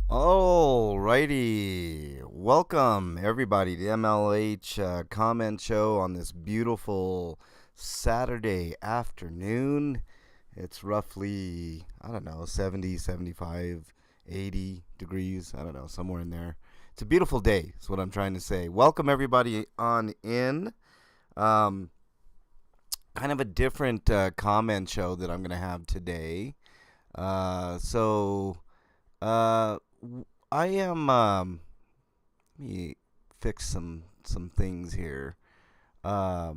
Alrighty, welcome everybody to MLH comment show on this beautiful Saturday afternoon. It's roughly, I don't know, 70, 75, 80 degrees, I don't know, somewhere in there. It's a beautiful day, is what I'm trying to say. Welcome everybody on in. Kind of a different comment show that I'm going to have today. I am, let me fix some things here. So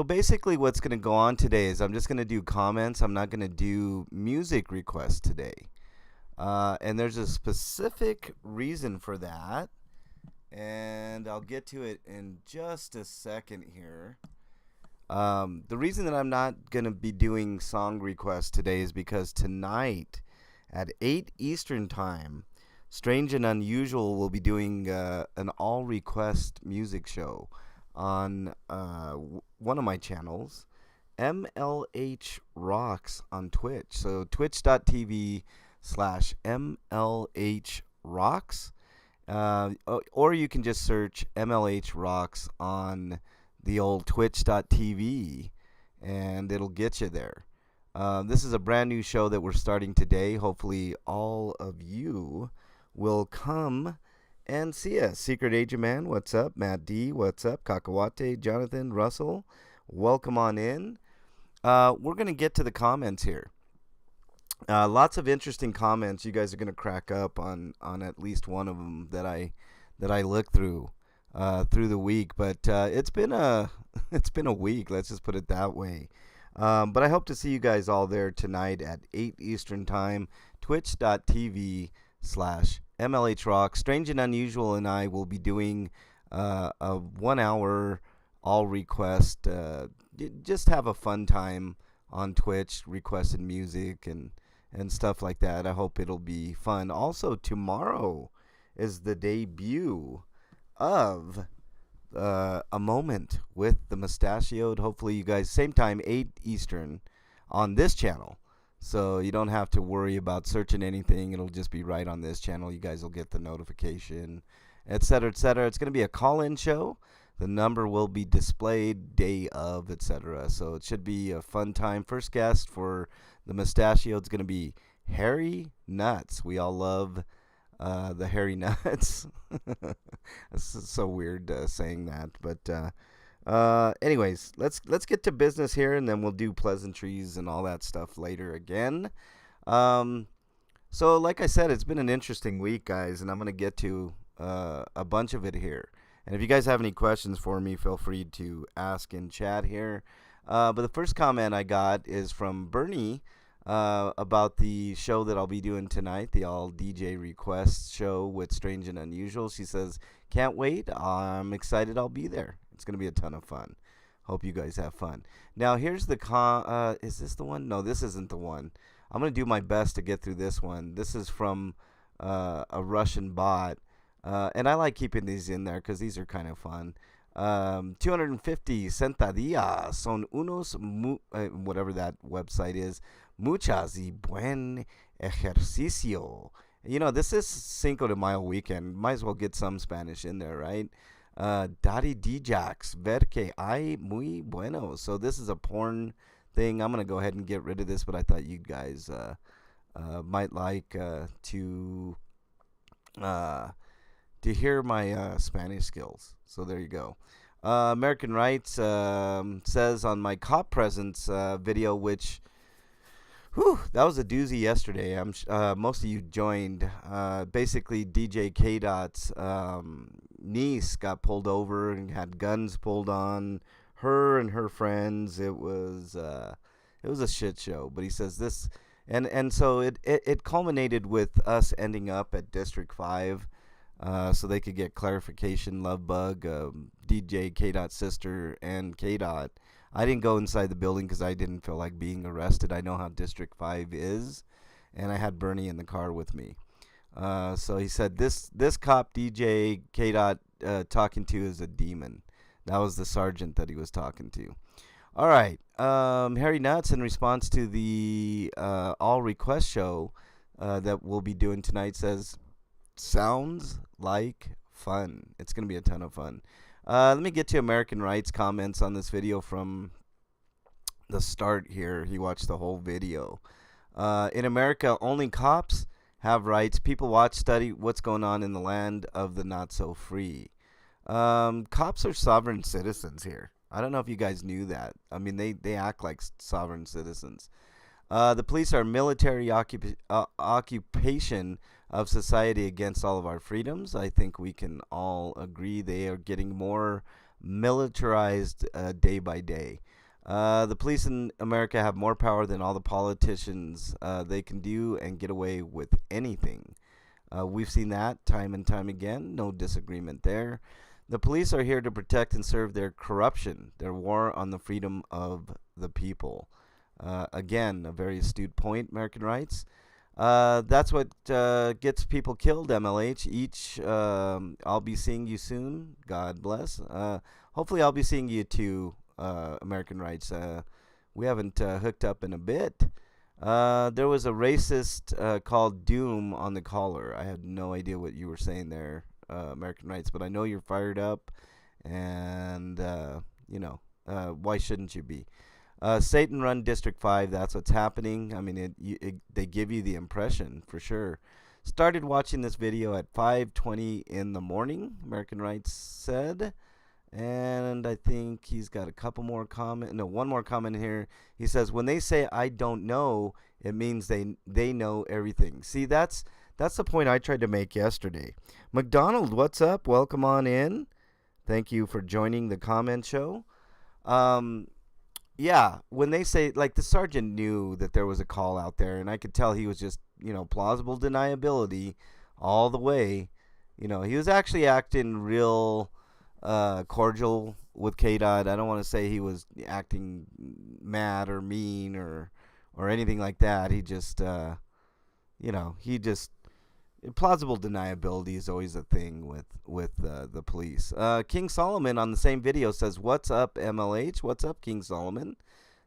basically what's going to go on today is I'm just going to do comments. I'm not going to do music requests today. And there's a specific reason for that. And I'll get to it in just a second here. The reason that I'm not going to be doing song requests today is because tonight at 8 Eastern Time, Strange and Unusual will be doing an all-request music show on one of my channels, MLH Rocks on Twitch. So twitch.tv/MLH Rocks. Or you can just search MLH Rocks on the old twitch.tv and it'll get you there. This is a brand new show that we're starting today. Hopefully all of you will come and see us. Secret Agent Man, what's up? Matt D, what's up? Kakawate, Jonathan, Russell, welcome on in. We're going to get to the comments here. Lots of interesting comments. You guys are going to crack up on at least one of them that I looked through the week. But it's been a week. Let's just put it that way. But I hope to see you guys all there tonight at 8 Eastern Time, twitch.tv/MLH Rock. Strange and Unusual and I will be doing a 1 hour all request. Just have a fun time on Twitch, requesting music and stuff like that. I hope it'll be fun. Also, tomorrow is the debut of a moment with the mustachioed. Hopefully you guys, same time, 8 Eastern on this channel, so you don't have to worry about searching anything. It'll just be right on this channel. You guys will get the notification, etc., etc. It's going to be a call-in show. The number will be displayed day of, etc. So it should be a fun time. First guest for the mustachioed is going to be Harry Nuts. We all love the hairy nuts. It's so weird saying that, but anyways, let's get to business here, and then we'll do pleasantries and all that stuff later again. So like I said, it's been an interesting week, guys, and I'm gonna get to a bunch of it here. And if you guys have any questions for me, feel free to ask in chat here. But the first comment I got is from Bernie. About the show that I'll be doing tonight, the all DJ requests show with Strange and Unusual. She says, can't wait. I'm excited I'll be there. It's going to be a ton of fun. Hope you guys have fun. Now, here's the is this the one? No, this isn't the one. I'm going to do my best to get through this one. This is from a Russian bot. And I like keeping these in there because these are kind of fun. 250 sentadillas son unos, whatever that website is. Muchas y buen ejercicio. You know, this is Cinco de Mayo weekend. Might as well get some Spanish in there, right? Daddy Djax, ver que hay muy bueno. So this is a porn thing. I'm going to go ahead and get rid of this, but I thought you guys might like to to hear my Spanish skills. So there you go. American Rights says on my cop presence video, which, whew, that was a doozy yesterday. Most of you joined. Basically, DJ K Dot's niece got pulled over and had guns pulled on her and her friends. It was a shit show. But he says this, and so it culminated with us ending up at District 5. So they could get clarification. Love Bug, DJ K Dot's sister, and K Dot. I didn't go inside the building because I didn't feel like being arrested. I know how District 5 is, and I had Bernie in the car with me. So he said this cop DJ K Dot talking to is a demon. That was the sergeant that he was talking to. All right, Harry Nuts, in response to the all request show that we'll be doing tonight, says, sounds like fun. It's going to be a ton of fun. Let me get to American Rights comments on this video from the start here. He watched the whole video. In America, only cops have rights. People watch, study what's going on in the land of the not so free. Cops are sovereign citizens here. I don't know if you guys knew that. I mean, they act like sovereign citizens. The police are military occupation of society against all of our freedoms. I think we can all agree they are getting more militarized day by day. The police in America have more power than all the politicians. They can do and get away with anything. We've seen that time and time again. No disagreement there. The police are here to protect and serve their corruption, their war on the freedom of the people. Again, a very astute point, American Rights. That's what gets people killed, MLH. I'll be seeing you soon. God bless. Hopefully I'll be seeing you too, American Rights. We haven't hooked up in a bit. There was a racist called Doom on the caller. I had no idea what you were saying there, American Rights, but I know you're fired up, and, why shouldn't you be? Satan run District 5, that's what's happening. I mean, they give you the impression, for sure. Started watching this video at 5:20 in the morning, American Rights said. And I think he's got a couple more comment. No, one more comment here. He says, when they say I don't know, it means they know everything. See, that's the point I tried to make yesterday. McDonald, what's up? Welcome on in. Thank you for joining the comment show. Yeah, when they say, like, the sergeant knew that there was a call out there, and I could tell he was just, plausible deniability all the way. He was actually acting real cordial with K-Dot. I don't want to say he was acting mad or mean or anything like that. He just, plausible deniability is always a thing with the police. King Solomon on the same video says, what's up, MLH? What's up, King Solomon?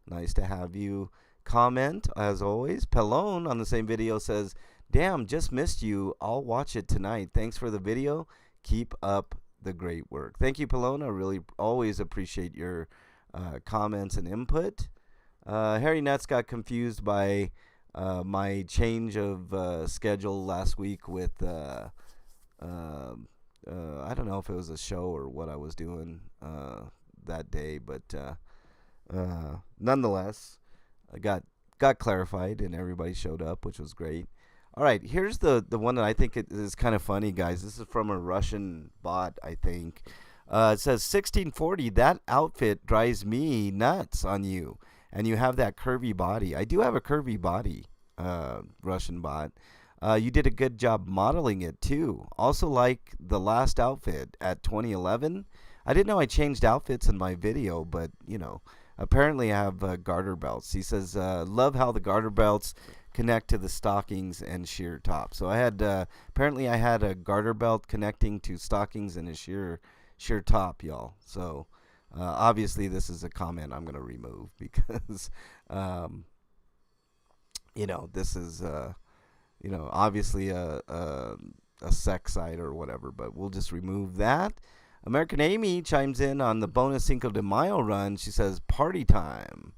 Nice to have you comment, as always. Pelone on the same video says, damn, just missed you. I'll watch it tonight. Thanks for the video. Keep up the great work. Thank you, Pelone. I really always appreciate your comments and input. Harry Nuts got confused by my change of schedule last week with I don't know if it was a show or what I was doing that day, but nonetheless, I got clarified and everybody showed up, which was great. All right, here's the one that I think is kind of funny, guys. This is from a Russian bot, I think. It says 1640. That outfit drives me nuts on you. And you have that curvy body. I do have a curvy body, Russian bot. You did a good job modeling it, too. Also like the last outfit at 2011. I didn't know I changed outfits in my video, but, apparently I have garter belts. He says, love how the garter belts connect to the stockings and sheer top. So I had, apparently I had a garter belt connecting to stockings and a sheer top, y'all. So... obviously, this is a comment I'm going to remove because, this is, obviously a sex site or whatever, but we'll just remove that. American Amy chimes in on the bonus Cinco de Mayo run. She says, party time.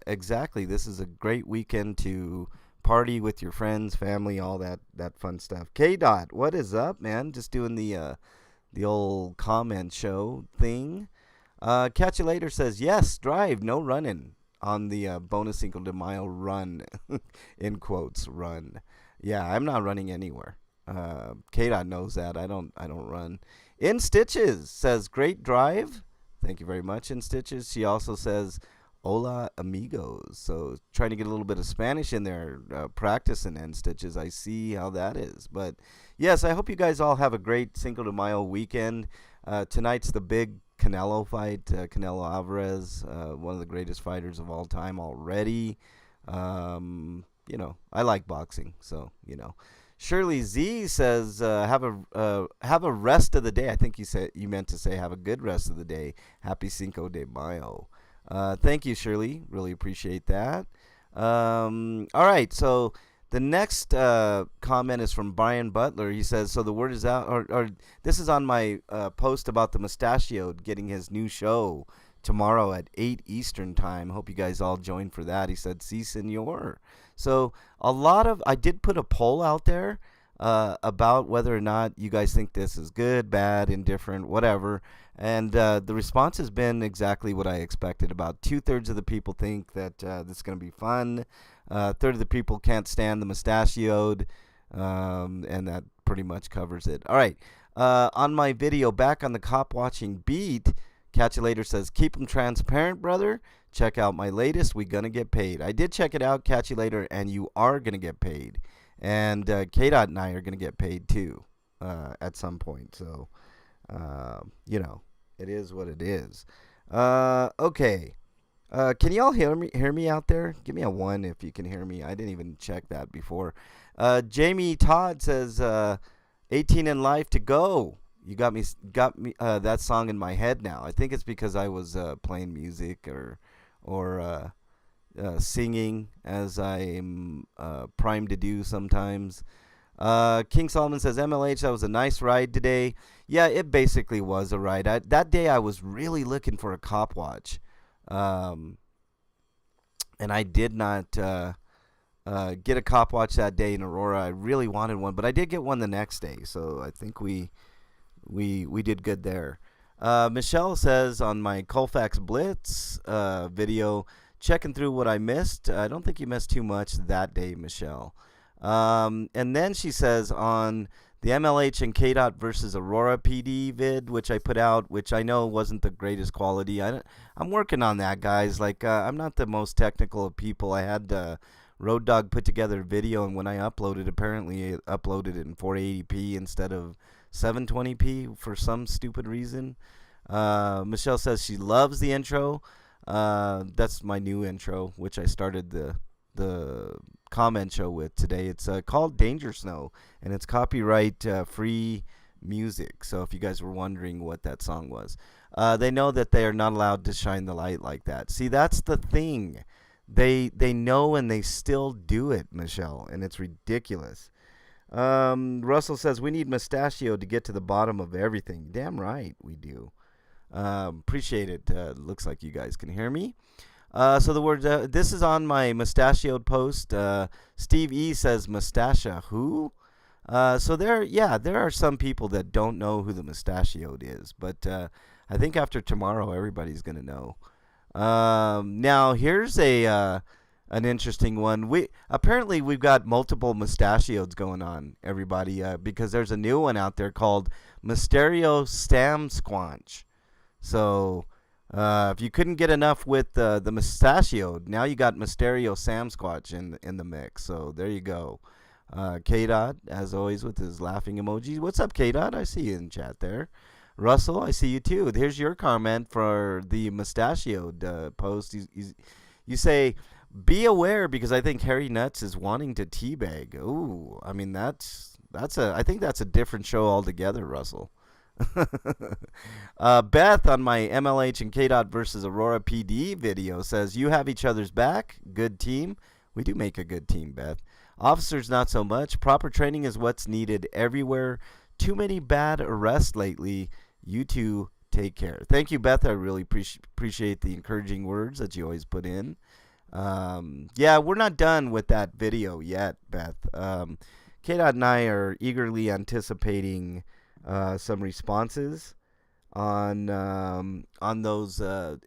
Exactly. This is a great weekend to party with your friends, family, all that fun stuff. K Dot, what is up, man? Just doing the old comment show thing. Catch you later says yes, drive, no running on the bonus Cinco de Mayo run, in quotes run. Yeah, I'm not running anywhere. K Dot knows that. I don't run. In Stitches says great drive. Thank you very much, In Stitches. She also says hola amigos. So trying to get a little bit of Spanish in there, practicing In Stitches. I see how that is. But yes, I hope you guys all have a great Cinco de Mayo weekend. Tonight's the big Canelo fight. Canelo Alvarez, one of the greatest fighters of all time already. I like boxing, so Shirley Z says, have a rest of the day. I think you meant to say have a good rest of the day. Happy Cinco de Mayo. Thank you, Shirley. Really appreciate that. All right, so the next comment is from Brian Butler. He says, so the word is out, or this is on my post about the Mustachioed getting his new show tomorrow at 8 Eastern time. Hope you guys all join for that. He said, si, senor. So I did put a poll out there about whether or not you guys think this is good, bad, indifferent, whatever. And the response has been exactly what I expected. About 2/3 of the people think that this is going to be fun. Third of the people can't stand the Mustachioed. And that pretty much covers it. All right. On my video, back on the cop watching beat, Catch You Later says, keep them transparent, brother. Check out my latest. We gonna get paid. I did check it out, Catch You Later, and you are gonna get paid. And K-Dot and I are gonna get paid too at some point. So, it is what it is. Okay. Can y'all hear me out there? Give me a 1 if you can hear me. I didn't even check that before. Jamie Todd says, 18 in life to go. You got me that song in my head now. I think it's because I was playing music or singing, as I'm primed to do sometimes. King Solomon says, MLH, that was a nice ride today. Yeah, it basically was a ride. That day I was really looking for a cop watch. And I did not get a cop watch that day in Aurora. I really wanted one, but I did get one the next day. So I think we did good there. Michelle says on my Colfax Blitz video, checking through what I missed. I don't think you missed too much that day, Michelle. And then she says on the MLH and KDOT versus Aurora PD vid, which I put out, which I know wasn't the greatest quality. I'm working on that, guys. Like, I'm not the most technical of people. I had Road Dogg put together a video, and when I uploaded, apparently it uploaded it in 480p instead of 720p for some stupid reason. Michelle says she loves the intro. That's my new intro, which I started the comment show with today. It's called Danger Snow, and it's copyright free music. So if you guys were wondering what that song was, they know that they are not allowed to shine the light like that. See, that's the thing. They know, and they still do it, Michelle, and it's ridiculous. Russell says we need Mustachio to get to the bottom of everything. Damn right we do. Appreciate it. Looks like you guys can hear me. So the word, this is on my mustachioed post. Steve E says mustachia who? So there are some people that don't know who the mustachioed is, but I think after tomorrow everybody's gonna know. Now here's an interesting one. We've got multiple mustachioeds going on, everybody, because there's a new one out there called Mysterio Sam Squanch. So if you couldn't get enough with the mustachioed, now you got Mysterio Sam Squatch in the mix. So there you go. K-Dot, as always, with his laughing emoji. What's up, K-Dot? I see you in chat there. Russell, I see you too. Here's your comment for the mustachioed post. You say, be aware because I think Harry Nuts is wanting to teabag. Ooh, I mean I think that's a different show altogether, Russell. Beth on my MLH and KDOT versus Aurora PD video says, you have each other's back. Good team. We do make a good team, Beth. Officers, not so much. Proper training is what's needed everywhere. Too many bad arrests lately. You two take care. Thank you, Beth. I really appreciate the encouraging words that you always put in. Yeah, we're not done with that video yet, Beth. K-Dot and I are eagerly anticipating some responses on those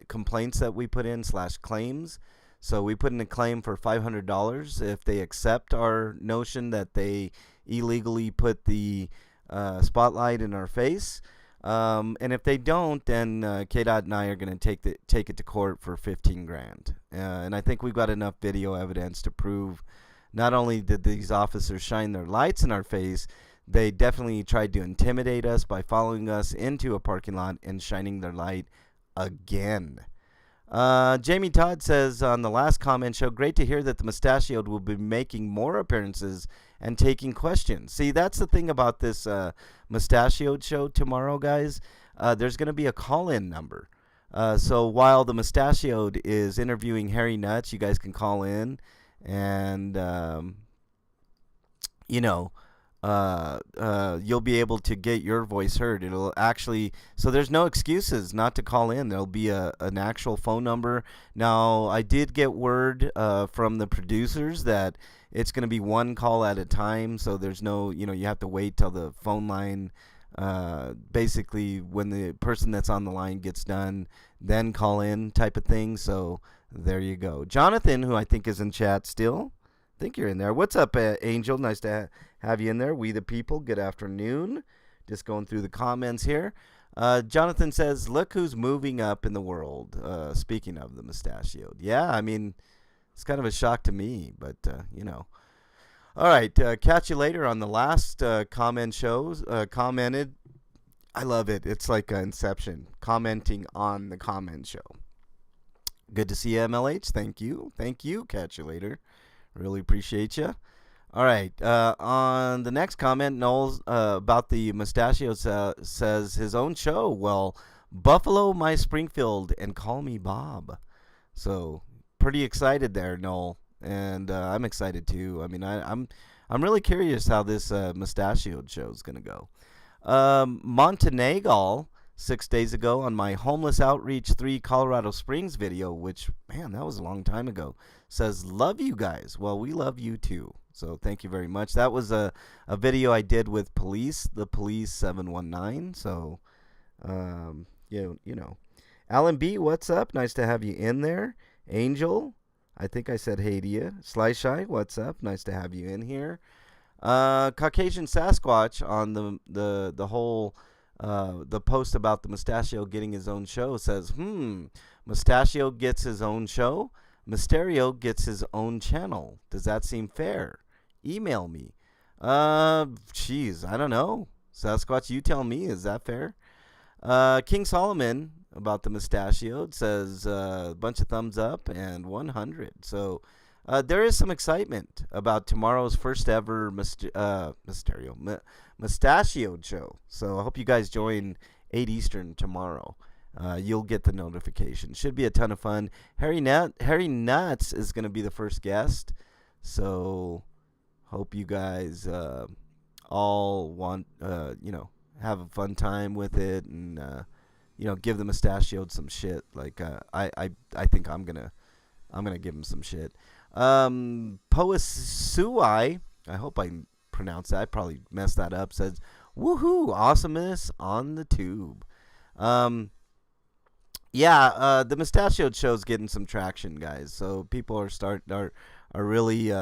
complaints that we put in / claims. So we put in a claim for $500 if they accept our notion that they illegally put the spotlight in our face. And if they don't, then KDOT and I are going to take it to court for 15 grand. And I think we've got enough video evidence to prove not only did these officers shine their lights in our face, they definitely tried to intimidate us by following us into a parking lot and shining their light again. Jamie Todd says on the last comment show, great to hear that the Mustachioed will be making more appearances and taking questions. See, that's the thing about this Mustachioed show tomorrow, guys. There's going to be a call-in number. So while the Mustachioed is interviewing Harry Nuts, you guys can call in and, you'll be able to get your voice heard. It'll actually, so there's no excuses not to call in. There'll be an actual phone number. Now, I did get word from the producers that it's going to be one call at a time, so there's no, you have to wait till the phone line, basically when the person that's on the line gets done, then call in type of thing. So there you go. Jonathan, who I think is in chat still. I think you're in there. What's up, Angel? Nice to have you in there. We the people, good afternoon. Just going through the comments here. Jonathan says, look who's moving up in the world. Speaking of the Mustachioed. Yeah, I mean, it's kind of a shock to me, but, All right, catch you later on the last comment shows. Commented. I love it. It's like Inception. Commenting on the comment show. Good to see you, MLH. Thank you. Thank you. Catch you later. Really appreciate you. All right. On the next comment, Knowles about the Mustachios says his own show. Well, Buffalo, my Springfield, and call me Bob. So pretty excited there, Noel, and I'm excited too. I mean, I'm really curious how this Mustachioed show is gonna go. Montenegro 6 days ago on my Homeless Outreach 3 Colorado Springs video, which, man, that was a long time ago, says, love you guys. Well, we love you too. So thank you very much. That was a video I did with the Police 719. So, Alan B., what's up? Nice to have you in there. Angel, I think I said hey to you. Sly Shy, what's up? Nice to have you in here. Caucasian Sasquatch on the whole... the post about the Mustachio getting his own show says, Mustachio gets his own show, Mysterio gets his own channel. Does that seem fair? Email me. Jeez, I don't know. Sasquatch, you tell me. Is that fair? King Solomon about the Mustachio says a bunch of thumbs up and 100. So there is some excitement about tomorrow's first ever Mustachioed show. So I hope you guys join 8 Eastern tomorrow. You'll get the notification. Should be a ton of fun. Harry Nuts is going to be the first guest. So hope you guys all want, have a fun time with it and, give the Mustachioed some shit. Like I think I'm gonna give him some shit. Poasuai, I hope I pronounced that. I probably messed that up. Says, woohoo, awesomeness on the tube. The Mustachioed show's getting some traction, guys. So people are really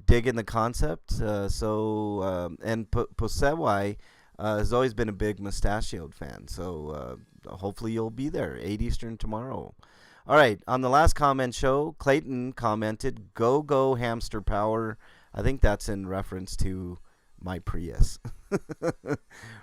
digging the concept. And Posewai has always been a big Mustachioed fan. So hopefully you'll be there 8 Eastern tomorrow. All right, on the last comment show, Clayton commented, go hamster power. I think that's in reference to my Prius.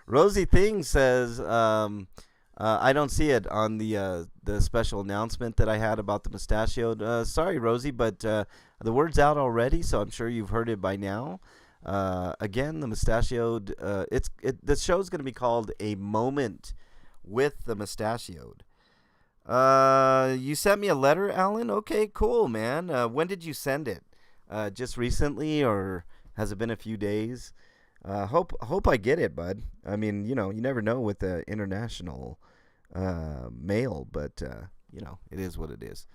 Rosie Thing says, I don't see it on the special announcement that I had about the Mustachioed. Sorry, Rosie, but the word's out already, so I'm sure you've heard it by now. Again, the Mustachioed, the show's going to be called A Moment with the Mustachioed. You sent me a letter, Alan? Okay, cool, man. When did you send it? Just recently, or has it been a few days? Hope I get it, bud. I mean, you never know with the international mail, but it is what it is.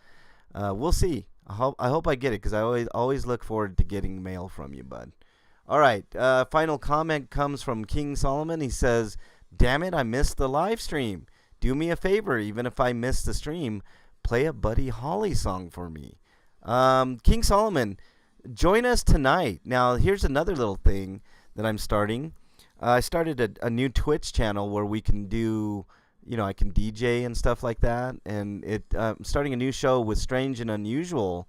We'll see. I hope I get it because I always look forward to getting mail from you, bud. All right. Final comment comes from King Solomon. He says, "Damn it, I missed the live stream. Do me a favor, even if I miss the stream, play a Buddy Holly song for me." King Solomon, join us tonight. Now, here's another little thing that I'm starting. I started a new Twitch channel where we can do, I can DJ and stuff like that. And I'm starting a new show with Strange and Unusual.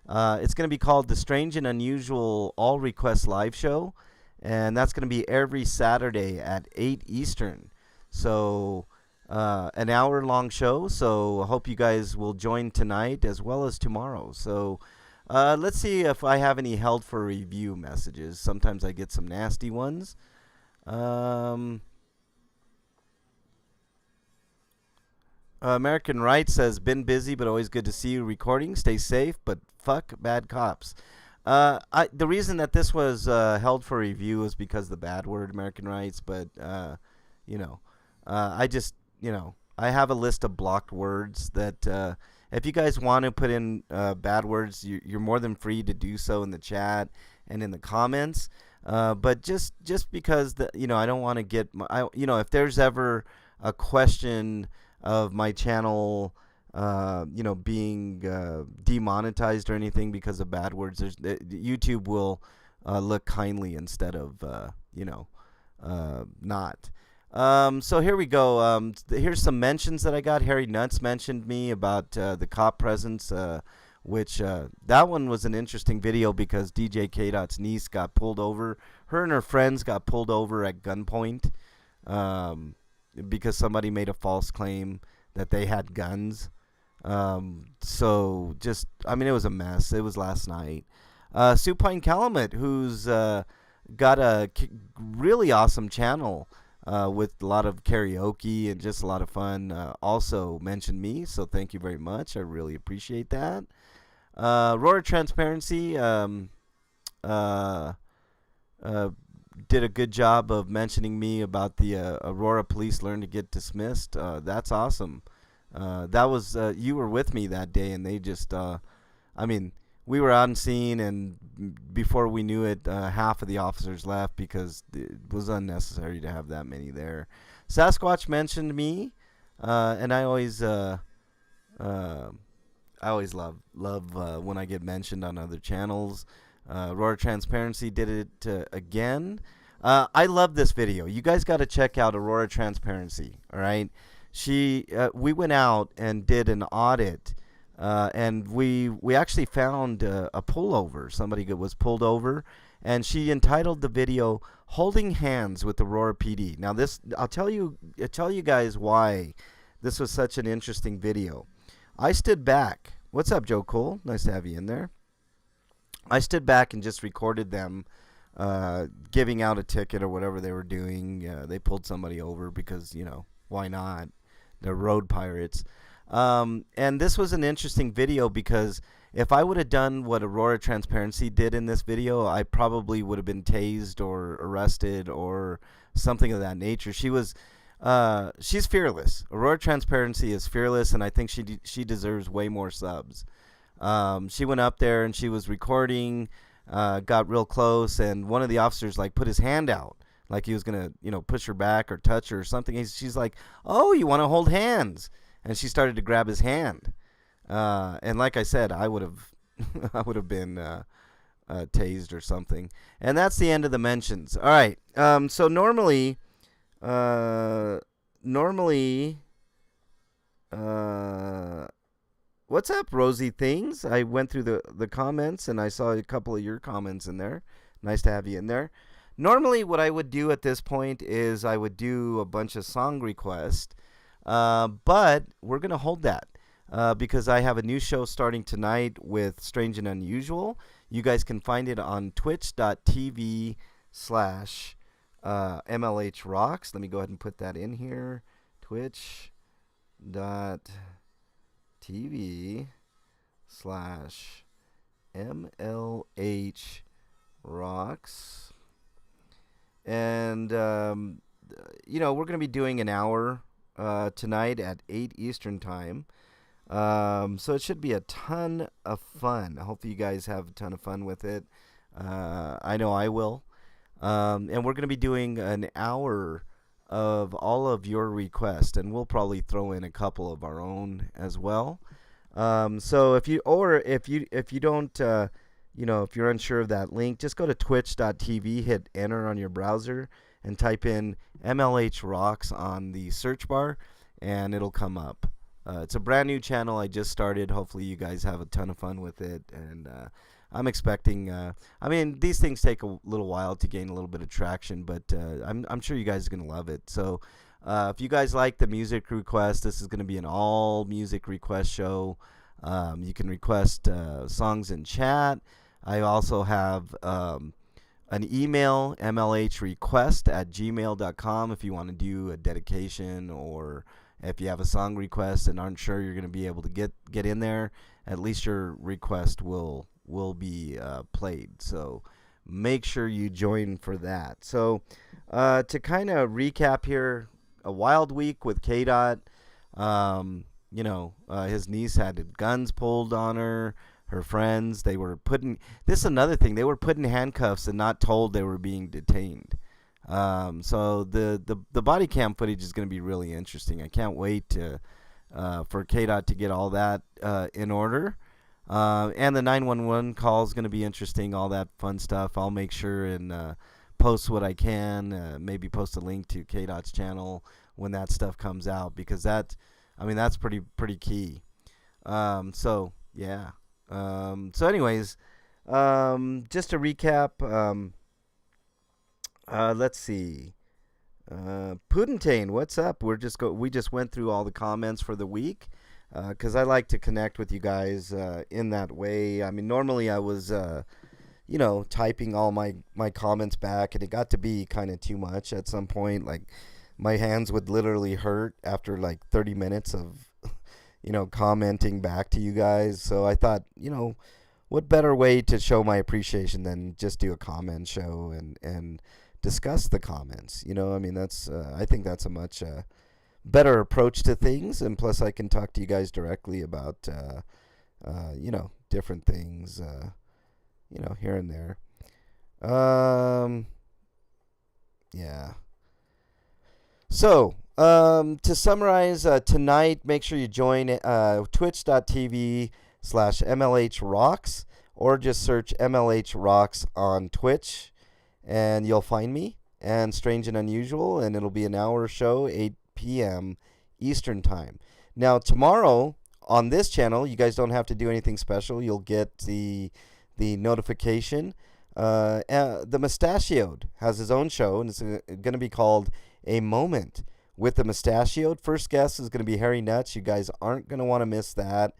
It's going to be called the Strange and Unusual All Request Live Show. And that's going to be every Saturday at 8 Eastern. So, an hour-long show. So, I hope you guys will join tonight as well as tomorrow. So, let's see if I have any held for review messages. Sometimes I get some nasty ones. American Right says, "Been busy, but always good to see you recording. Stay safe, but fuck bad cops." The reason that this was held for review is because of the bad word, American Rights. But you know, I just I have a list of blocked words that if you guys want to put in bad words, you're more than free to do so in the chat and in the comments. But just because I don't want to get if there's ever a question of my channel being demonetized or anything because of bad words, YouTube will look kindly instead of not. So here we go. Here's some mentions that I got. Harry Nuts mentioned me about the cop presence, which that one was an interesting video because DJ K-Dot's niece got pulled over. Her and her friends got pulled over at gunpoint because somebody made a false claim that they had guns. So just, it was a mess. It was last night. Supine Calumet, who's got a really awesome channel with a lot of karaoke and just a lot of fun, also mentioned me. So thank you very much. I really appreciate that. Aurora Transparency did a good job of mentioning me about the Aurora Police Learn to Get Dismissed. That's awesome. That was you were with me that day, and they just, we were on scene, and before we knew it, half of the officers left because it was unnecessary to have that many there. Sasquatch mentioned me, and I always love when I get mentioned on other channels. Aurora Transparency did it again. I love this video. You guys got to check out Aurora Transparency. All right, we went out and did an audit, and we actually found a pullover. Somebody was pulled over, and she entitled the video "Holding Hands with Aurora PD." Now I'll tell you guys why this was such an interesting video. I stood back. What's up, Joe Cole? Nice to have you in there. I stood back and just recorded them giving out a ticket or whatever they were doing. They pulled somebody over because, why not? They're road pirates. And this was an interesting video because if I would have done what Aurora Transparency did in this video, I probably would have been tased or arrested or something of that nature. She's fearless. Aurora Transparency is fearless, and I think she deserves way more subs. She went up there and she was recording, got real close, and one of the officers put his hand out like he was gonna push her back or touch her or something. She's like, "Oh, you want to hold hands?" And she started to grab his hand. And like I said, I would have been tased or something. And that's the end of the mentions. All right. So normally, what's up, Rosie Things? I went through the comments and I saw a couple of your comments in there. Nice to have you in there. Normally, what I would do at this point is I would do a bunch of song requests, but we're going to hold that because I have a new show starting tonight with Strange and Unusual. You guys can find it on twitch.tv/MLH Rocks. Let me go ahead and put that in here. twitch.tv/MLH Rocks. And, we're going to be doing an hour tonight at 8 Eastern Time. So it should be a ton of fun. I hope you guys have a ton of fun with it. I know I will. And we're going to be doing an hour of all of your requests, and we'll probably throw in a couple of our own as well. So if you don't, if you're unsure of that link, just go to twitch.tv, hit enter on your browser, and type in MLH Rocks on the search bar, and it'll come up. It's a brand new channel I just started. Hopefully you guys have a ton of fun with it, and I'm expecting. These things take a little while to gain a little bit of traction, but I'm sure you guys are gonna love it. So if you guys like the music request, this is gonna be an all music request show. You can request songs in chat. I also have an email, mlhrequest@gmail.com, if you want to do a dedication, or if you have a song request and aren't sure you're going to be able to get in there, at least your request will be played. So make sure you join for that. So to kind of recap here, a wild week with KDOT. His niece had guns pulled on her. Her friends, they were putting, this is another thing, they were put in handcuffs and not told they were being detained. So the body cam footage is going to be really interesting. I can't wait for KDOT to get all that in order. And the 911 call is going to be interesting, all that fun stuff. I'll make sure and post what I can, maybe post a link to KDOT's channel when that stuff comes out, because that's pretty key. So, yeah. Anyways, just to recap, let's see. Pudentane, what's up? We just went through all the comments for the week, because I like to connect with you guys in that way. I mean, normally I was, typing all my comments back, and it got to be kind of too much at some point. Like, my hands would literally hurt after like 30 minutes of commenting back to you guys. So I thought, what better way to show my appreciation than just do a comment show and discuss the comments. That's I think that's a much better approach to things, and plus I can talk to you guys directly about different things, here and there. Yeah. So, to summarize, tonight, make sure you join twitch.tv/MLH Rocks, or just search MLH Rocks on Twitch, and you'll find me, and Strange and Unusual, and it'll be an hour show, 8 p.m. Eastern Time. Now, tomorrow, on this channel, you guys don't have to do anything special. You'll get the notification. The Mustachioed has his own show, and it's going to be called A Moment with the Mustachioed. First guest is going to be Harry Nuts. You guys aren't going to want to miss that.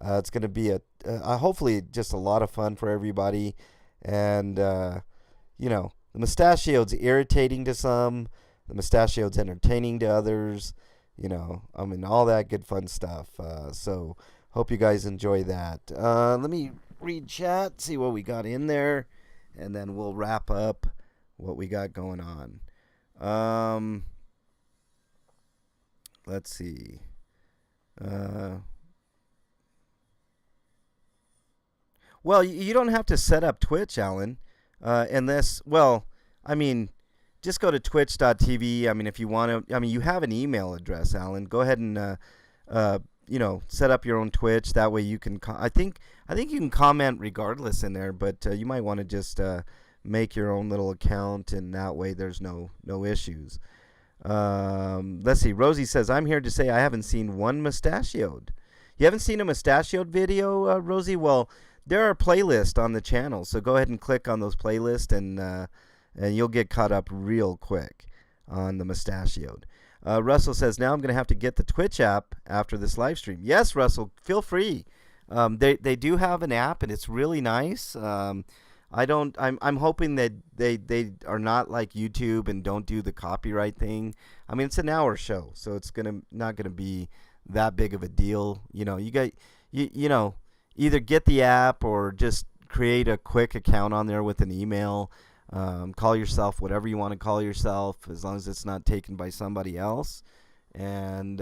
It's going to be hopefully just a lot of fun for everybody. And, the Mustachioed's irritating to some. The Mustachioed's entertaining to others. All that good fun stuff. So hope you guys enjoy that. Let me read chat, see what we got in there, and then we'll wrap up what we got going on. Let's see. Well, you don't have to set up Twitch, Alan, unless, just go to twitch.tv. If you want to, you have an email address, Alan. Go ahead and, set up your own Twitch. That way you can, I think you can comment regardless in there, but you might want to just make your own little account, and that way there's no issues. Let's see. Rosie says, I'm here to say I haven't seen one Mustachioed. You haven't seen a Mustachioed video, Rosie? Well, there are playlists on the channel, so go ahead and click on those playlists, and you'll get caught up real quick on the Mustachioed. Russell says, now I'm going to have to get the Twitch app after this live stream. Yes, Russell, feel free. They do have an app, and it's really nice. I'm hoping that they are not like YouTube and don't do the copyright thing. It's an hour show, so it's not gonna be that big of a deal. Either get the app or just create a quick account on there with an email. Call yourself whatever you want to call yourself, as long as it's not taken by somebody else. And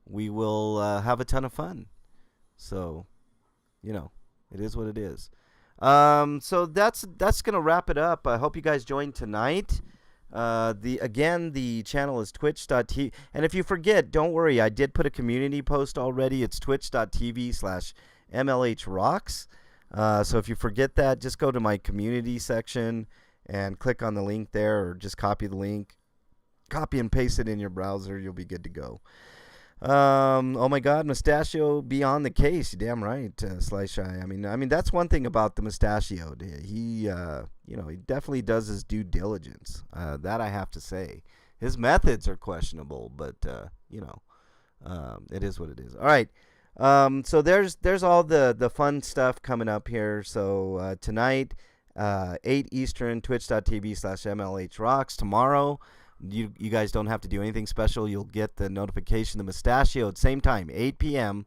we will have a ton of fun. So, it is what it is. So that's gonna wrap it up. I hope you guys joined tonight. The channel is twitch.tv, and if you forget, don't worry, I did put a community post already. It's twitch.tv/MLH Rocks. So if you forget that, just go to my community section and click on the link there, or just copy the link, copy and paste it in your browser. You'll be good to go. Oh my God, Mustachio beyond the case. You're damn right, Sly Shy. I mean that's one thing about the Mustachio. He he definitely does his due diligence. That I have to say. His methods are questionable, but it is what it is. All right. So there's all the fun stuff coming up here. So tonight, 8 Eastern, twitch.tv/MLH Rocks. Tomorrow, you guys don't have to do anything special. You'll get the notification, the Mustachio, at the same time, 8 p.m.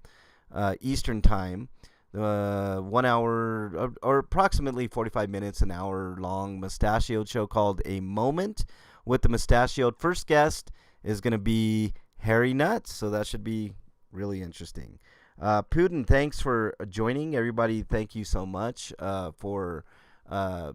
Eastern time. 1 hour or approximately 45 minutes, an hour long Mustachioed show called A Moment with the Mustachioed. First guest is going to be Harry Nuts, so that should be really interesting. Putin, thanks for joining. Everybody, thank you so much for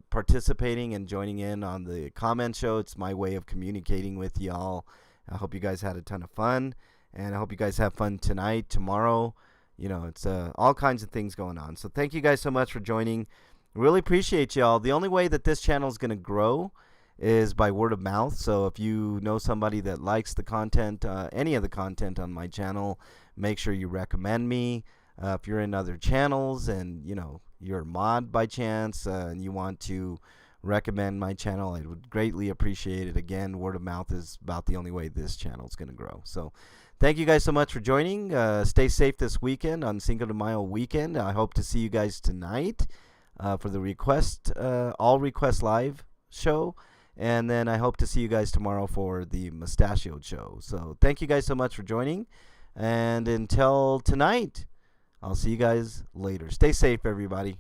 participating and joining in on the comment show. It's my way of communicating with y'all. I hope you guys had a ton of fun, and I hope you guys have fun tonight, tomorrow. It's all kinds of things going on. So thank you guys so much for joining. Really appreciate y'all. The only way that this channel is going to grow is by word of mouth. So if you know somebody that likes the content, any of the content on my channel, make sure you recommend me. If you're in other channels and you're a mod by chance and you want to recommend my channel, I would greatly appreciate it. Again, word of mouth is about the only way this channel is going to grow. So thank you guys so much for joining. Stay safe this weekend on Cinco de Mayo weekend. I hope to see you guys tonight for the All Request Live show. And then I hope to see you guys tomorrow for the Mustachioed show. So thank you guys so much for joining. And until tonight, I'll see you guys later. Stay safe, everybody.